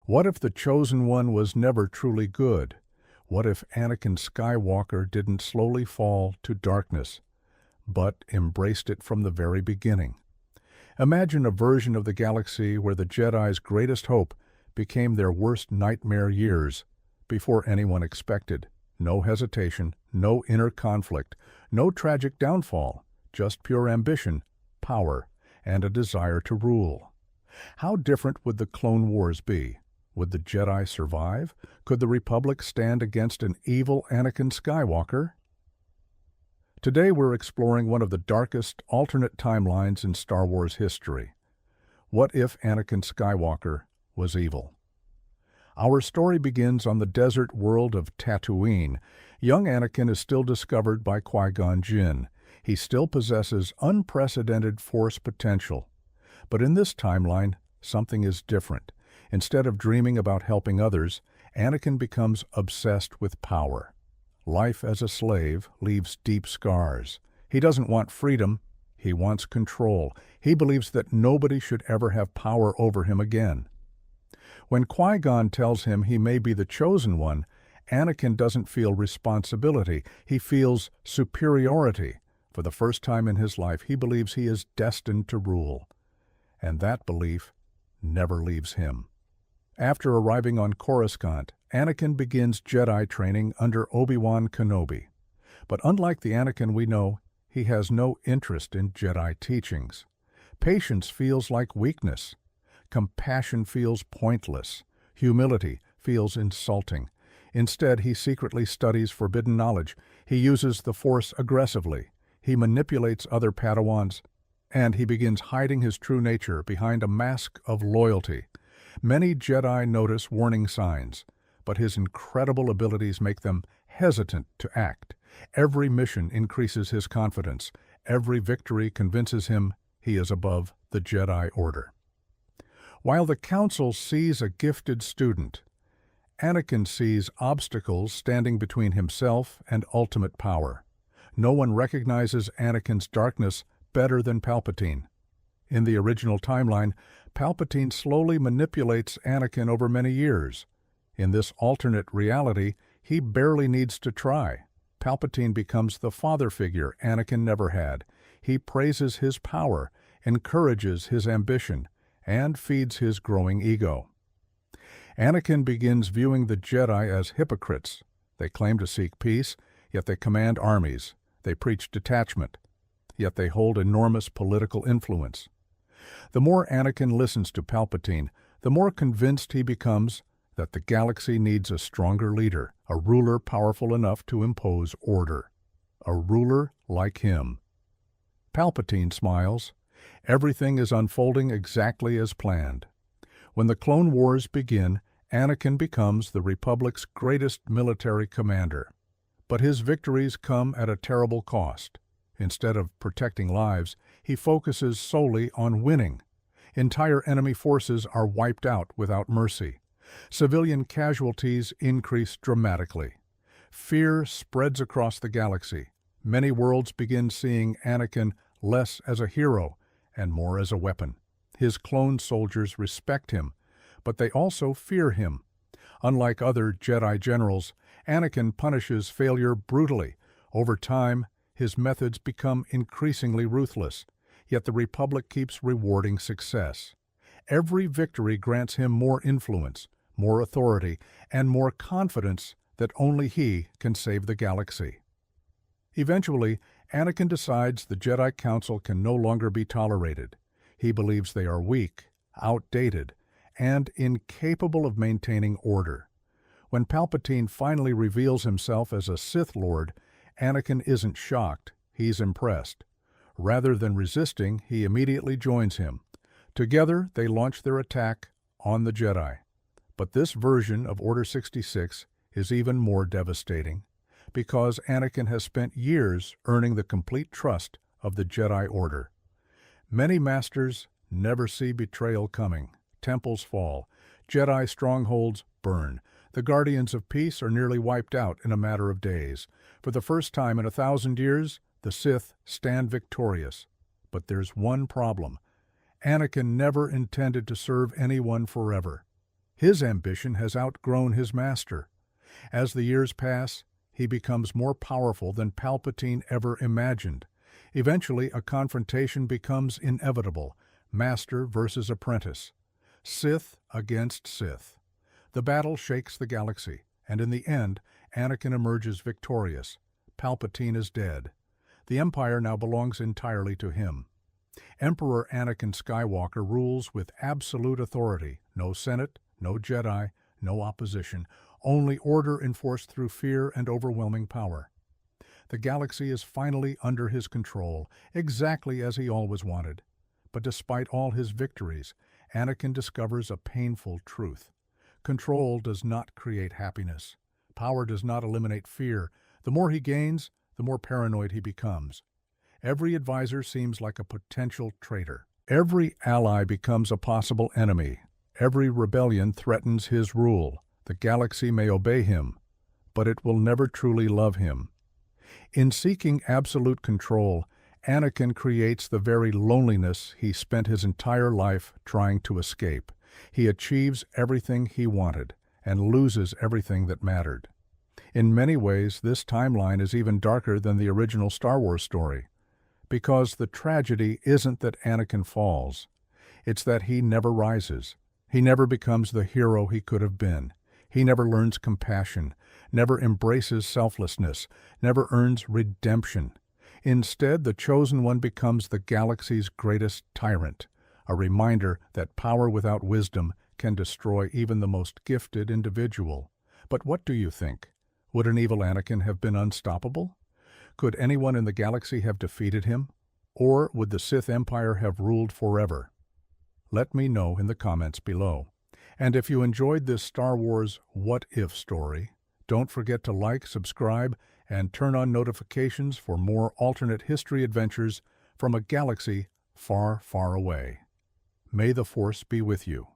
What if the Chosen One was never truly good? What if Anakin Skywalker didn't slowly fall to darkness, but embraced it from the very beginning? Imagine a version of the galaxy where the Jedi's greatest hope became their worst nightmare years before anyone expected. No hesitation, no inner conflict, no tragic downfall, just pure ambition, power, and a desire to rule. How different would the Clone Wars be? Would the Jedi survive? Could the Republic stand against an evil Anakin Skywalker? Today we're exploring one of the darkest alternate timelines in Star Wars history. What if Anakin Skywalker was evil? Our story begins on the desert world of Tatooine. Young Anakin is still discovered by Qui-Gon Jinn. He still possesses unprecedented Force potential. But in this timeline, something is different. Instead of dreaming about helping others, Anakin becomes obsessed with power. Life as a slave leaves deep scars. He doesn't want freedom, he wants control. He believes that nobody should ever have power over him again. When Qui-Gon tells him he may be the Chosen One, Anakin doesn't feel responsibility. He feels superiority. For the first time in his life, he believes he is destined to rule. And that belief never leaves him. After arriving on Coruscant, Anakin begins Jedi training under Obi-Wan Kenobi. But unlike the Anakin we know, he has no interest in Jedi teachings. Patience feels like weakness. Compassion feels pointless. Humility feels insulting. Instead, he secretly studies forbidden knowledge. He uses the Force aggressively. He manipulates other Padawans, and he begins hiding his true nature behind a mask of loyalty. Many Jedi notice warning signs, but his incredible abilities make them hesitant to act. Every mission increases his confidence. Every victory convinces him he is above the Jedi Order. While the Council sees a gifted student, Anakin sees obstacles standing between himself and ultimate power. No one recognizes Anakin's darkness better than Palpatine. In the original timeline, Palpatine slowly manipulates Anakin over many years. In this alternate reality, he barely needs to try. Palpatine becomes the father figure Anakin never had. He praises his power, encourages his ambition, and feeds his growing ego. Anakin begins viewing the Jedi as hypocrites. They claim to seek peace, yet they command armies. They preach detachment, yet they hold enormous political influence. The more Anakin listens to Palpatine, the more convinced he becomes that the galaxy needs a stronger leader, a ruler powerful enough to impose order. A ruler like him. Palpatine smiles. Everything is unfolding exactly as planned. When the Clone Wars begin, Anakin becomes the Republic's greatest military commander. But his victories come at a terrible cost. Instead of protecting lives, he focuses solely on winning. Entire enemy forces are wiped out without mercy. Civilian casualties increase dramatically. Fear spreads across the galaxy. Many worlds begin seeing Anakin less as a hero and more as a weapon. His clone soldiers respect him, but they also fear him. Unlike other Jedi generals, Anakin punishes failure brutally. Over time, his methods become increasingly ruthless, yet the Republic keeps rewarding success. Every victory grants him more influence, more authority, and more confidence that only he can save the galaxy. Eventually, Anakin decides the Jedi Council can no longer be tolerated. He believes they are weak, outdated, and incapable of maintaining order. When Palpatine finally reveals himself as a Sith Lord, Anakin isn't shocked, he's impressed. Rather than resisting, he immediately joins him. Together, they launch their attack on the Jedi. But this version of Order 66 is even more devastating, because Anakin has spent years earning the complete trust of the Jedi Order. Many masters never see betrayal coming. Temples fall. Jedi strongholds burn. The Guardians of Peace are nearly wiped out in a matter of days. For the first time in 1,000 years, the Sith stand victorious. But there's one problem. Anakin never intended to serve anyone forever. His ambition has outgrown his master. As the years pass, he becomes more powerful than Palpatine ever imagined. Eventually, a confrontation becomes inevitable, master versus apprentice, Sith against Sith. The battle shakes the galaxy, and in the end, Anakin emerges victorious. Palpatine is dead. The Empire now belongs entirely to him. Emperor Anakin Skywalker rules with absolute authority. No Senate, no Jedi, no opposition, only order enforced through fear and overwhelming power. The galaxy is finally under his control, exactly as he always wanted. But despite all his victories, Anakin discovers a painful truth. Control does not create happiness. Power does not eliminate fear. The more he gains, the more paranoid he becomes. Every advisor seems like a potential traitor. Every ally becomes a possible enemy. Every rebellion threatens his rule. The galaxy may obey him, but it will never truly love him. In seeking absolute control, Anakin creates the very loneliness he spent his entire life trying to escape. He achieves everything he wanted and loses everything that mattered. In many ways, this timeline is even darker than the original Star Wars story, because the tragedy isn't that Anakin falls. It's that he never rises. He never becomes the hero he could have been. He never learns compassion, never embraces selflessness, never earns redemption. Instead, the chosen one becomes the galaxy's greatest tyrant, a reminder that power without wisdom can destroy even the most gifted individual. But what do you think? Would an evil Anakin have been unstoppable? Could anyone in the galaxy have defeated him? Or would the Sith Empire have ruled forever? Let me know in the comments below. And if you enjoyed this Star Wars What If story, don't forget to like, subscribe, and turn on notifications for more alternate history adventures from a galaxy far, far away. May the Force be with you.